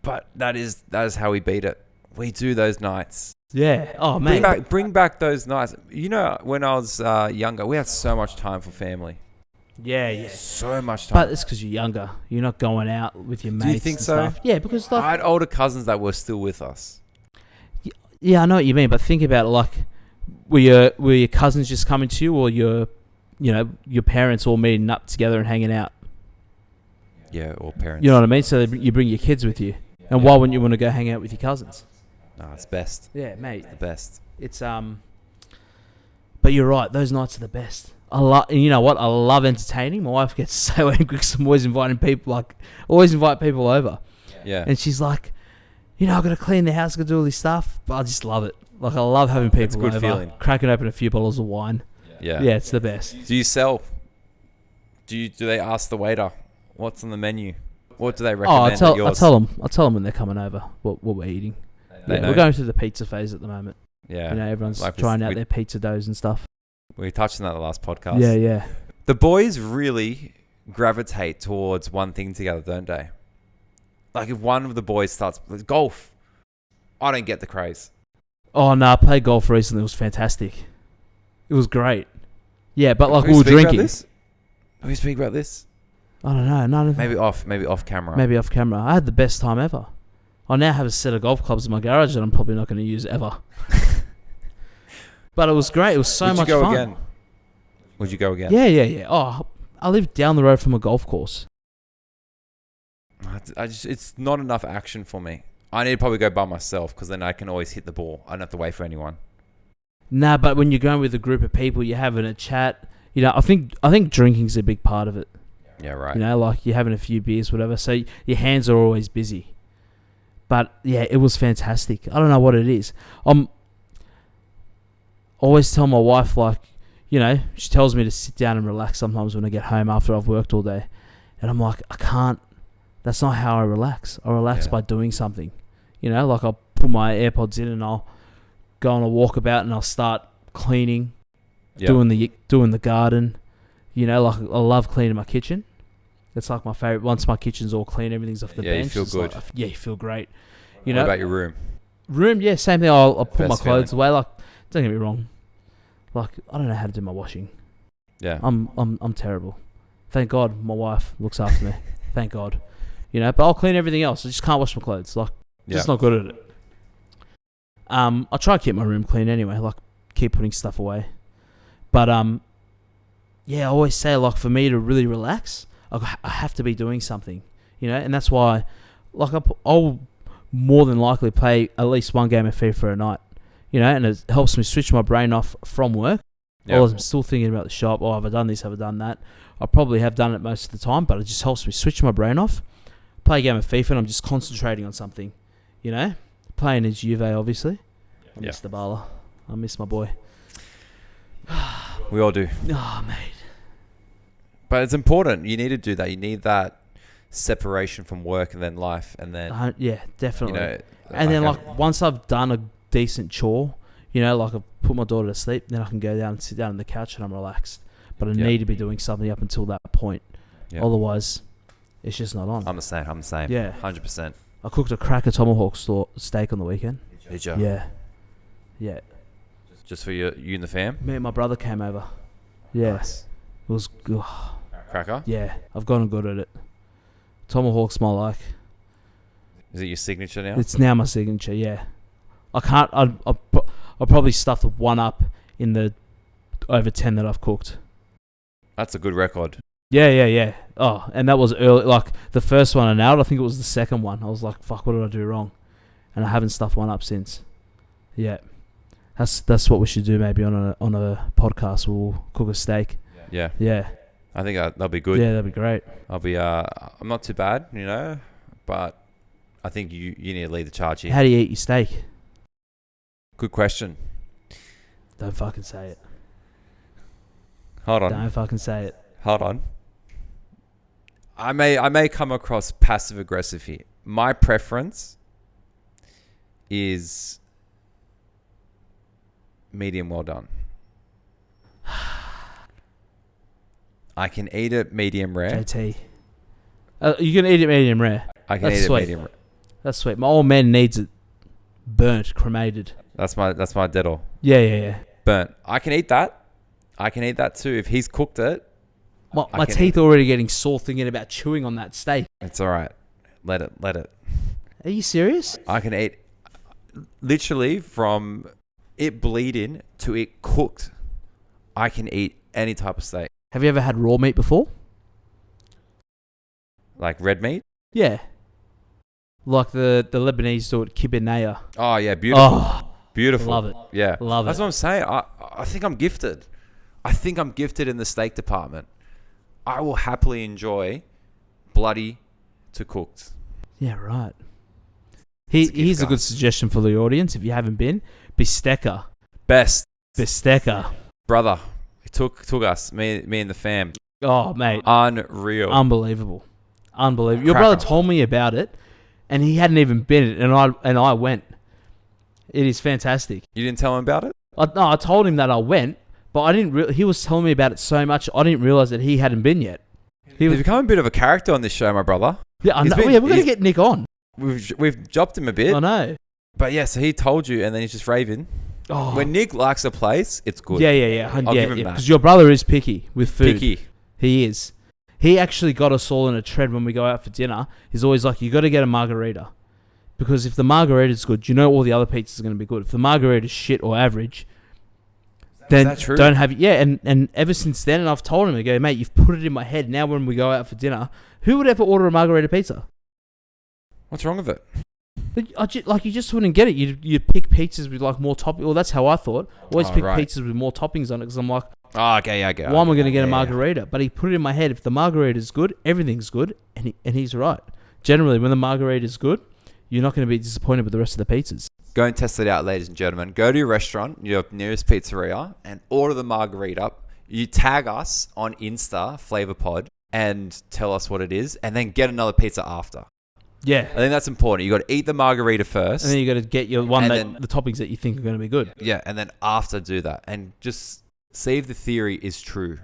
But that is how we beat it. We do those nights. Yeah. Oh, mate. Bring back those nights. You know, when I was younger, we had so much time for family. Yeah. So much time. But it's because you're younger. You're not going out with your mates. Do you think and so? Stuff. Yeah, because I like, had older cousins that were still with us. yeah, I know what you mean. But think about it. Like, were your cousins just coming to you, or your parents all meeting up together and hanging out? Yeah, or parents. You know what I mean? So you bring your kids with you, and why wouldn't you want to go hang out with your cousins? No, it's best. Yeah, mate. The best. It's But you're right. Those nights are the best. And you know what? I love entertaining. My wife gets so angry because I'm always inviting people. Always invite people over. Yeah. And she's like, I've got to clean the house, got to do all this stuff. But I just love it. Like, I love having people It's a good over, feeling. cracking open a few bottles of wine. Yeah. Yeah, it's the best. Do you sell? Do they ask the waiter what's on the menu? What do they recommend? I tell them when they're coming over what we're eating. They know? We're going through the pizza phase at the moment. Yeah. Everyone's Like trying out their pizza doughs and stuff. We touched on that the last podcast. Yeah. The boys really gravitate towards one thing together, don't they? Like if one of the boys starts with golf, I don't get the craze. Oh no, I played golf recently. It was fantastic. It was great. Yeah, but like Can we were speak about drinking. this? Can we speak about this? I don't know. None of Maybe off camera. Maybe off camera. I had the best time ever. I now have a set of golf clubs in my garage that I'm probably not going to use ever. But it was great. It was so much fun. Would you go again? Yeah. Oh, I live down the road from a golf course. It's not enough action for me. I need to probably go by myself because then I can always hit the ball. I don't have to wait for anyone. Nah, but when you're going with a group of people, you're having a chat. I think drinking's a big part of it. Yeah, right. Like you're having a few beers, whatever. So your hands are always busy. But yeah, it was fantastic. I don't know what it is. Always tell my wife, she tells me to sit down and relax sometimes when I get home after I've worked all day. And I'm like, I can't. That's not how I relax. I relax by doing something. Like I'll put my AirPods in and I'll go on a walkabout and I'll start cleaning, doing the garden. Like I love cleaning my kitchen. It's like my favorite. Once my kitchen's all clean, everything's off the bench. You feel good. You feel great. What about your room? Yeah, same thing. I'll put Best my clothes away. Like, don't get me wrong. Like, I don't know how to do my washing. Yeah. I'm terrible. Thank God my wife looks after me. Thank God. But I'll clean everything else. I just can't wash my clothes. Like, just not good at it. I try to keep my room clean anyway. Like, keep putting stuff away. But I always say, like, for me to really relax, I have to be doing something. And that's why, like, I'll more than likely play at least one game of FIFA a night. And it helps me switch my brain off from work. Or I'm still thinking about the shop. Oh, have I done this? Have I done that? I probably have done it most of the time, but it just helps me switch my brain off. Play a game of FIFA and I'm just concentrating on something. Playing as Juve, obviously. I miss the baller. I miss my boy. We all do. Oh, mate. But it's important. You need to do that. You need that separation from work and then life and then... yeah, definitely. And then, once I've done a decent chore, like I've put my daughter to sleep, then I can go down and sit down on the couch and I'm relaxed. But I need to be doing something up until that point. Yeah. Otherwise, it's just not on. I'm the same. Yeah. 100%. I cooked a cracker tomahawk steak on the weekend. Did you? Yeah. Just for you and the fam? Me and my brother came over. Yeah. Nice. It was good. Cracker? Yeah. I've gotten good at it. Tomahawk's my like. Is it your signature now? It's now my signature, yeah. I can't... I'll probably stuff the one up in the over 10 that I've cooked. That's a good record. Yeah. Oh, and that was early. Like, the first one I nailed, I think it was the second one. I was like, fuck, what did I do wrong? And I haven't stuffed one up since. Yeah. That's what we should do maybe on a podcast. We'll cook a steak. Yeah. Yeah. I think that'll be good. Yeah, that'd be great. I'm not too bad, but I think you need to lead the charge here. How do you eat your steak? Good question. Don't fucking say it. Hold on. Don't fucking say it. Hold on. I may come across passive aggressive here. My preference is medium well done. I can eat it medium rare. JT. You can eat it medium rare. I can eat it medium rare. That's sweet. My old man needs it burnt, cremated. That's my deadle. Yeah. Burnt. I can eat that. I can eat that too. If he's cooked it. My teeth are already getting sore thinking about chewing on that steak. It's all right. Let it. Are you serious? I can eat literally from it bleeding to it cooked. I can eat any type of steak. Have you ever had raw meat before? Like red meat? Yeah. Like the Lebanese do it, kibbeh. Oh, yeah. Beautiful. Oh, beautiful. love it. Yeah. Love That's it. what I'm saying. I think I'm gifted. I think I'm gifted in the steak department. I will happily enjoy bloody to cooked. Yeah, right. Here's a good suggestion for the audience if you haven't been. Bistecca. Best. Bistecca. Brother. It took us, me and the fam. Oh, mate. Unreal. Unbelievable. Your Cracker. brother told me about it, and he hadn't even been it, and I went. It is fantastic. You didn't tell him about it? I told him that I went, but I didn't. He was telling me about it so much, I didn't realize that he hadn't been yet. He's become a bit of a character on this show, my brother. Yeah, I know. We're going to get Nick on. We've dropped him a bit. I know. But yeah, so he told you, and then he's just raving. Oh. When Nick likes a place, it's good. Yeah. I'll give him that. Because your brother is picky with food. Picky. He is. He actually got us all in a tread when we go out for dinner. He's always like, you got to get a margarita. Because if the margarita's good, you know all the other pizzas are going to be good. If the margarita's shit or average, then is that true? don't have it. Yeah, and ever since then, and I've told him, I go, mate, you've put it in my head. Now when we go out for dinner, who would ever order a margarita pizza? What's wrong with it? But you just wouldn't get it. You pick pizzas with like more toppings. Well, that's how I thought. Always pick right. pizzas with more toppings on it because I'm like, oh, okay, yeah, I get it. why am I going to get a margarita? But he put it in my head. If the margarita is good, everything's good, and he's right. Generally, when the margarita is good, you're not going to be disappointed with the rest of the pizzas. Go and test it out, ladies and gentlemen. Go to your restaurant, your nearest pizzeria, and order the margarita. You tag us on Insta, Flaeva Pod, and tell us what it is, and then get another pizza after. Yeah. I think that's important. You got to eat the margarita first. And then you got to get your the toppings that you think are going to be good. Yeah, and then after do that. And just see if the theory is true.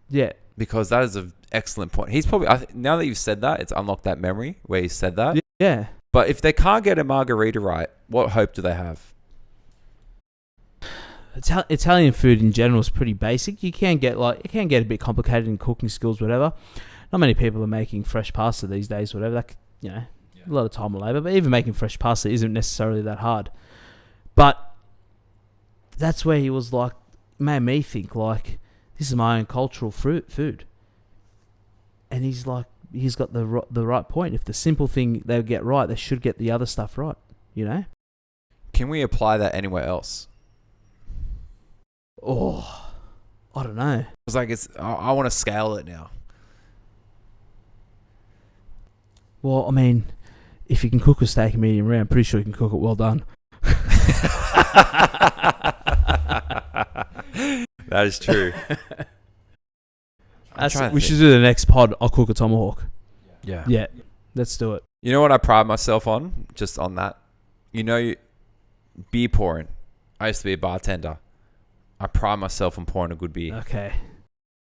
Yeah. Because that is an excellent point. He's probably, now that you've said that, it's unlocked that memory where he said that. Yeah. But if they can't get a margarita right, what hope do they have? Italian food in general is pretty basic. It can get a bit complicated in cooking skills, whatever. Not many people are making fresh pasta these days, whatever. That, a lot of time and labor. But even making fresh pasta isn't necessarily that hard. But that's where he was like, made me think like, this is my own cultural food. And he's like, he's got the right point. If the simple thing they get right, they should get the other stuff right. You know? Can we apply that anywhere else? Oh, I don't know. It's like I want to scale it now. Well, I mean, if you can cook a steak medium rare, I'm pretty sure you can cook it well done. That is true. We should do the next pod. I'll cook a tomahawk. Yeah. Yeah. Let's do it. You know what I pride myself on? Just on that. Beer pouring. I used to be a bartender. I pride myself on pouring a good beer. Okay.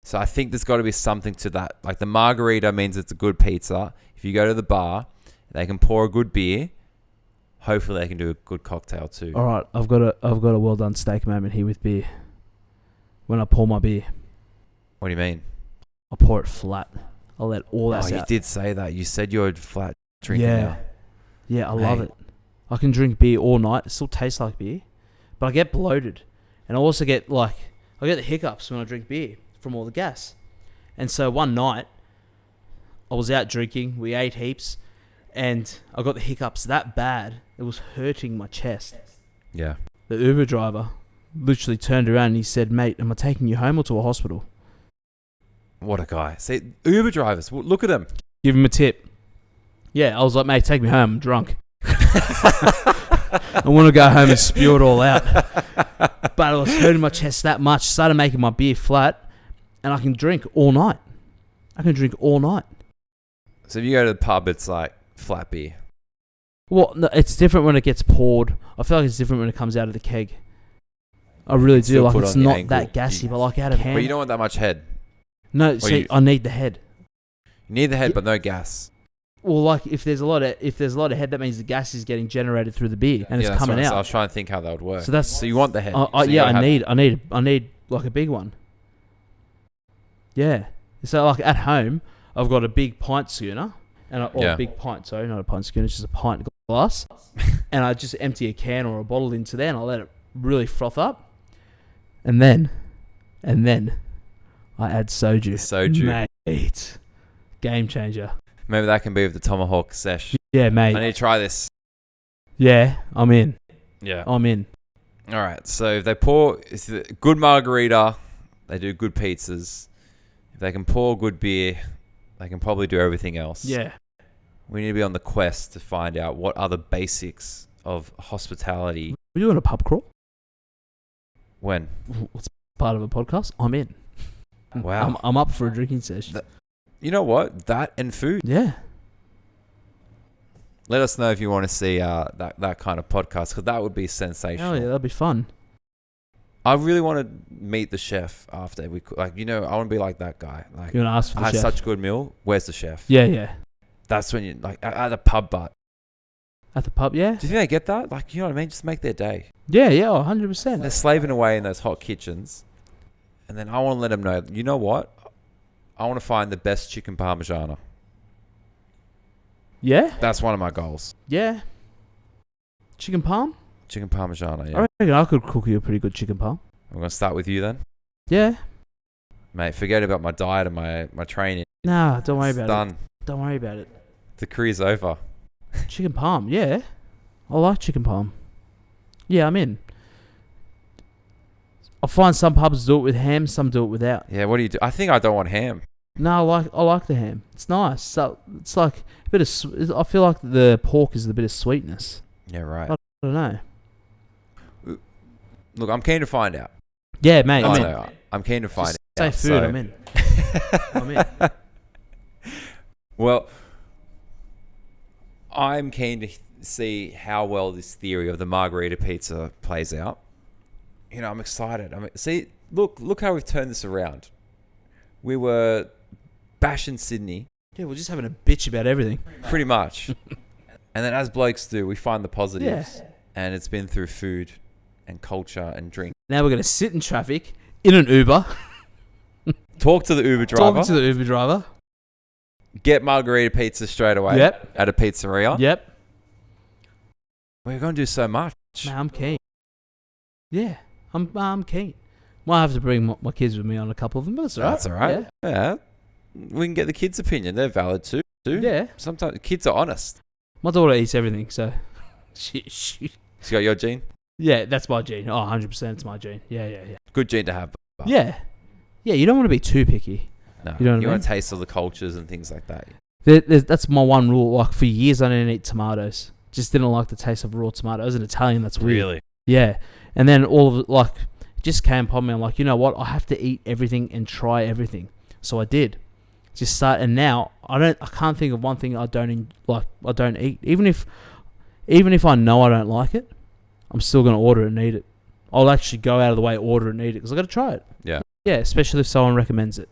So I think there's got to be something to that. Like the margarita means it's a good pizza. If you go to the bar, they can pour a good beer. Hopefully they can do a good cocktail too. All right. I've got a well done steak moment here with beer. When I pour my beer. What do you mean? I pour it flat. I'll let all that out. You did say that. You said you're a flat drinker now. Yeah, I love it. I can drink beer all night. It still tastes like beer. But I get bloated. And I also get I get the hiccups when I drink beer from all the gas. And so one night, I was out drinking. We ate heaps. And I got the hiccups that bad. It was hurting my chest. Yeah. The Uber driver literally turned around and he said, mate, am I taking you home or to a hospital? What a guy. See, Uber drivers, look at them. Give him a tip. Yeah, I was like, mate, take me home. I'm drunk. I want to go home and spew it all out. But it was hurting my chest that much. Started making my beer flat. And I can drink all night. So if you go to the pub, it's like flat beer. Well, no, it's different when it gets poured. I feel like it's different when it comes out of the keg. I really do. Still Like, put it's on your not ankle. that gassy, but like out of hand. But you don't want that much head. No, see, I need the head. You need the head, but no gas. Well, like if there's a lot of head, that means the gas is getting generated through the beer and it's that's coming right. out. So I was trying to think how that would work. So So you want the head. I need like a big one. Yeah. So like at home, I've got a big pint schooner a big pint. Sorry, not a pint schooner, it's just a pint glass, and I just empty a can or a bottle into there, and I let it really froth up, and then I add soju. Mate, game changer. Maybe that can be with the tomahawk sesh. Yeah, mate. I need to try this. Yeah, I'm in. Yeah. I'm in. All right. So if they pour it's a good margarita, they do good pizzas. If they can pour good beer, they can probably do everything else. Yeah. We need to be on the quest to find out what are the basics of hospitality. We're doing a pub crawl. When? It's part of a podcast. I'm in. Wow. I'm up for a drinking session. You know what? That and food. Yeah. Let us know if you want to see that kind of podcast, because that would be sensational. Oh yeah, that'd be fun. I really want to meet the chef after we I want to be like that guy. Like, You want to ask for I the had chef? such a good meal. Where's the chef? Yeah, yeah. That's when you at a pub, but At the pub, yeah. do you think they get that? Like, you know what I mean? Just make their day. Yeah, 100%. They're slaving away in those hot kitchens, and then I want to let them know. You know what? I want to find the best chicken parmigiana. Yeah, That's one of my goals. yeah. Chicken palm? Chicken parmigiana. I Yeah. reckon I could cook you a pretty good chicken palm. I'm gonna start with you then, Yeah. mate. Forget about my diet and my training. Nah, don't worry It's about done. it. Don't worry about it. The career's over. Chicken palm, yeah. I like chicken palm. Yeah, I'm in. I find some pubs do it with ham, some do it without. Yeah. What do you do? I think I don't want ham. No, I like the ham. It's nice. So it's like a bit of. I feel like the pork is a bit of sweetness. Yeah. Right. I don't know. Look, I'm keen to find out. Yeah, mate. No, I'm in. no, I'm keen to find Say out. food. So- I'm in. I'm in. Well, I'm keen to see how well this theory of the margarita pizza plays out. You know, I'm excited. Look how we've turned this around. We were bashing Sydney, Yeah, we're just having a bitch about everything. pretty much. And then as blokes do, we find the positives. Yeah. And it's been through food and culture and drink. Now we're gonna sit in traffic in an Uber, Talk to the Uber driver. talking to the Uber driver. Get margarita pizza straight away Yep. at a pizzeria. Yep. We're going to do so much. Man, I'm keen. Yeah, I'm keen. Might have to bring my kids with me on a couple of them, but it's alright. That's all right. Yeah. We can get the kids' opinion. They're valid too. Yeah. Sometimes kids are honest. My daughter eats everything, so she You got your gene? yeah, that's my gene. Oh, 100% it's my gene. Yeah. Good gene to have. But Yeah. Yeah, you don't want to be too picky. No, You know what I mean? want to taste all the cultures and things like that. That's my one rule. Like, for years, I didn't eat tomatoes. Just didn't like the taste of raw tomato. As an Italian, that's weird. Yeah. And then all of it, like, just came upon me. I'm like, you know what? I have to eat everything and try everything. So I did. And now I can't think of one thing I don't eat. Even if I know I don't like it, I'm still going to order it and eat it. I'll actually go out of the way, order it and eat it, because I got to try it. Yeah. Yeah, especially if someone recommends it.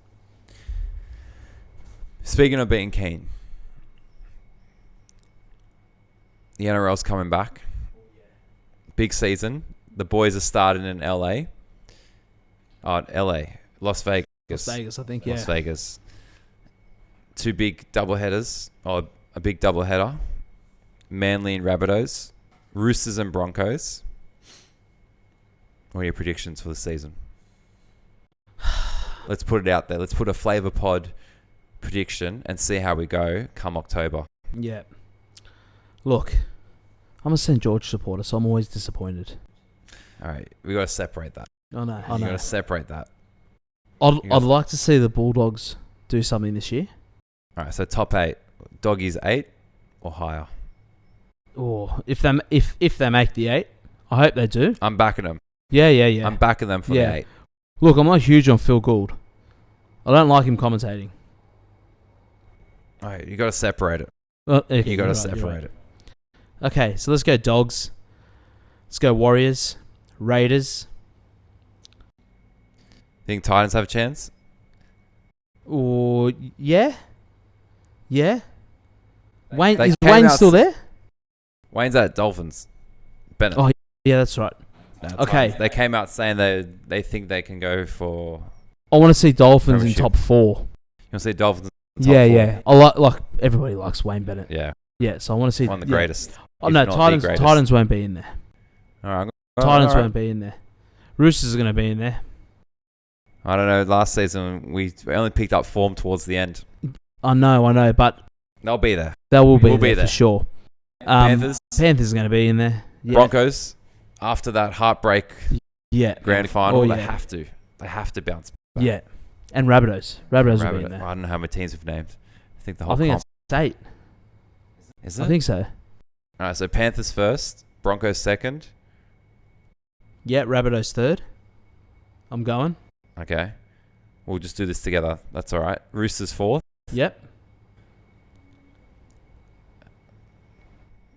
Speaking of being keen, the NRL's coming back. Big season. The boys are starting in LA. Las Vegas. Las Vegas, I think, yeah. Las Vegas. Two big doubleheaders, or a big doubleheader. Manly and Rabbitohs. Roosters and Broncos. What are your predictions for the season? Let's put it out there. Let's put a Flaeva pod prediction and see how we go come October. Yeah. Look, I'm a St. George supporter, so I'm always disappointed. All right, we got to separate that. I know. You got to separate that. I'd like to see the Bulldogs do something this year. All right, so top 8. Doggies 8 or higher? Or if they make the 8, I hope they do. I'm backing them. Yeah. I'm backing them for the 8. Look, I'm not huge on Phil Gould. I don't like him commentating. Oh, you got to separate it. Well, okay, You got to you're separate right. it. Okay, so let's go Dogs. Let's go Warriors. Raiders. Think Titans have a chance? Or yeah. Yeah. Wayne They is came Wayne out still there? Wayne's at Dolphins. Bennett. Oh, yeah, that's right. No, Okay. Titans. They came out saying they think they can go for... I want to see Dolphins in Premiership. top 4. You want to see Dolphins in top Yeah, 4? yeah. I like everybody likes Wayne Bennett. Yeah. Yeah, so I want to see One of the yeah. greatest. Oh if no, not the Titans. greatest. Titans won't be in there. All right. Titans all right. won't be in there. Roosters are going to be in there. I don't know. Last season, we only picked up form towards the end. I know, but They'll be there. they will be, We'll there, be there. for sure. Panthers, Panthers are going to be in there. Yeah. Broncos, after that heartbreak Yeah. grand final, Oh, they yeah. have to. They have to bounce back. Yeah. And Rabbitohs. Rabbitohs will be in there. I don't know how many teams we've named. I think the whole I think comp. it's 8. Is it? I think so. All right, so Panthers first, Broncos second. Yeah, Rabbitohs 3rd. I'm going. Okay. We'll just do this together. That's all right. Roosters fourth. Yep.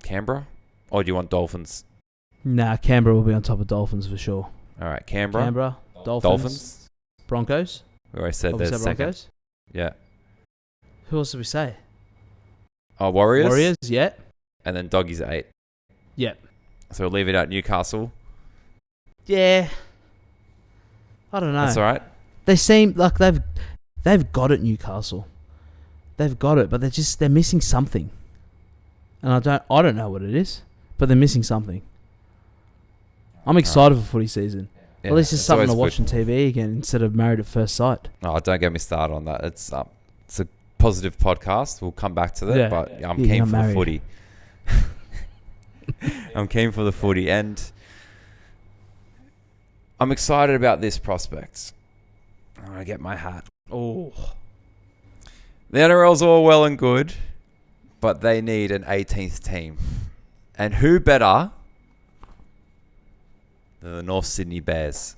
Canberra? Or do you want Dolphins? Nah, Canberra will be on top of Dolphins for sure. All right, Canberra. Canberra, Dolphins, Broncos. Broncos. We already said Obviously there's second. Broncos. Yeah. Who else did we say? Oh, Warriors. Warriors, yeah. And then Doggies at 8. Yep. So we'll leave it at Newcastle. Yeah. I don't know. That's all right. They seem like they've got it, Newcastle. They've got it, but they're missing something. And I don't know what it is, but they're missing something. I'm excited for footy season. Yeah, At least it's something to always watch on TV again instead of Married at First Sight. Oh, don't get me started on that. It's a positive podcast. We'll come back to that, Yeah. but I'm Yeah, keen you're for married. the footy. I'm keen for the footy, and I'm excited about this prospect. I'm going to get my hat. Oh. The NRL's all well and good, but they need an 18th team. And who better than the North Sydney Bears?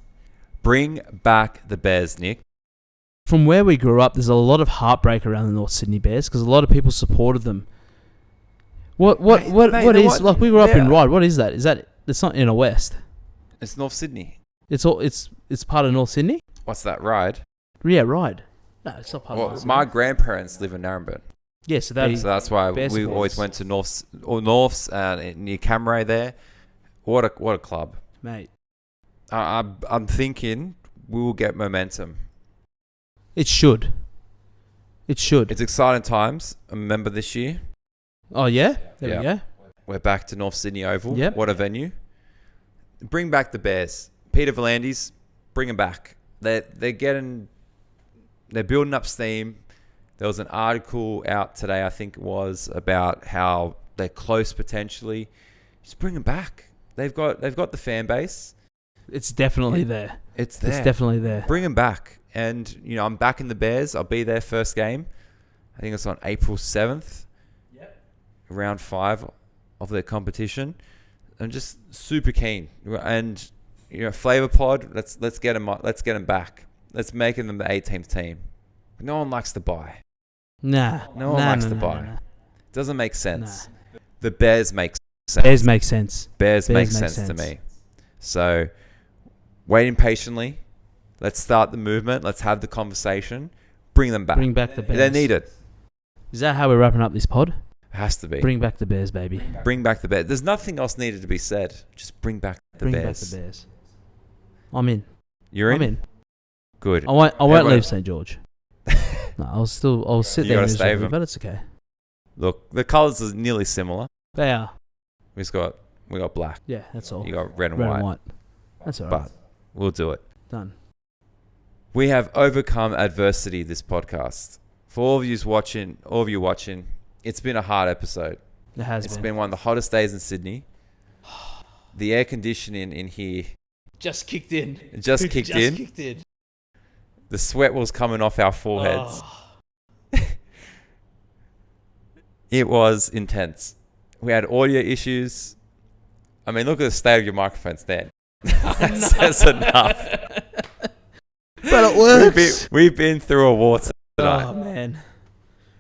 Bring back the Bears, Nick. From where we grew up, there's a lot of heartbreak around the North Sydney Bears because a lot of people supported them. What Mate, is like we grew up in yeah. Ryde? What is that? Is that it's not inner west? It's North Sydney. It's part of North Sydney. What's that ride? Yeah, Ryde. No, it's not part of Well, North my Sydney. grandparents live in Narrabeen. Yeah, so So that's why Bear we always supporters. went to Norths near Camray there. What a club. mate. I'm thinking we will get momentum. It should. It should. It's exciting times. Remember this year? Oh yeah, there Yeah. we go. We're back to North Sydney Oval. Yep. What a venue. Bring back the Bears. Peter V'landys, bring them back. They're building up steam. There was an article out today, I think it was, about how they're close potentially. Just bring them back. They've got the fan base. It's definitely there. It's there. It's definitely there. Bring them back. And, I'm backing the Bears. I'll be there first game. I think it's on April 7th. Yep. Round 5 of their competition. I'm just super keen. And, Flaeva Pod, let's get them back. Let's make them the 18th team. No one likes to buy. Nah. No one likes to buy. Nah. Doesn't make sense. Nah. The Bears make sense. Bears make sense. Bears make make sense to sense. me. So, waiting patiently. Let's start the movement. Let's have the conversation. Bring them back. Bring back the Bears. They need it. Is that how we're wrapping up this pod? It has to be. Bring back the Bears, baby. Bring back the Bears. There's nothing else needed to be said. Just bring back the Bring Bears. back the Bears. I'm in. You're in? I'm in. Good. I won't Everyone- leave St. George. No, I'll sit You there gotta stay miserably, with 'em. but it's okay. Look, the colours are nearly similar. They are. We got black. Yeah, that's all. You got red and Red white. and white. That's all right. But we'll do it. Done. We have overcome adversity this podcast. For all of you watching, it's been a hard episode. It has It's been. been one of the hottest days in Sydney. The air conditioning in here Just kicked in. just kicked in. Kicked in. The sweat was coming off our foreheads. Oh. It was intense. We had audio issues. I mean, look at the state of your microphones there. That says enough. But it works. We've been through a war tonight. Oh man,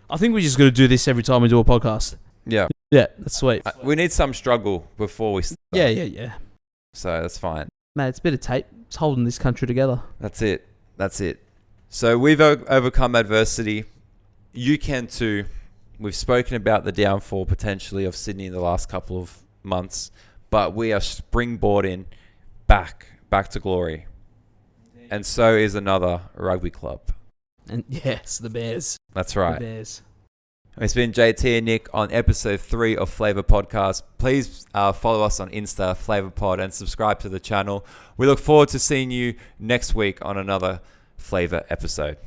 I think we just got to do this every time we do a podcast. Yeah. Yeah, that's sweet. We need some struggle before we start. Yeah. So that's fine. Man, it's a bit of tape. It's holding this country together. That's it. So we've overcome adversity. You can too. We've spoken about the downfall potentially of Sydney in the last couple of months, but we are springboarding back to glory. And so is another rugby club. And yes, the Bears. That's right. The Bears. It's been JT and Nick on episode 3 of Flaeva Podcast. Please follow us on Insta, Flaeva Pod, and subscribe to the channel. We look forward to seeing you next week on another Flaeva episode.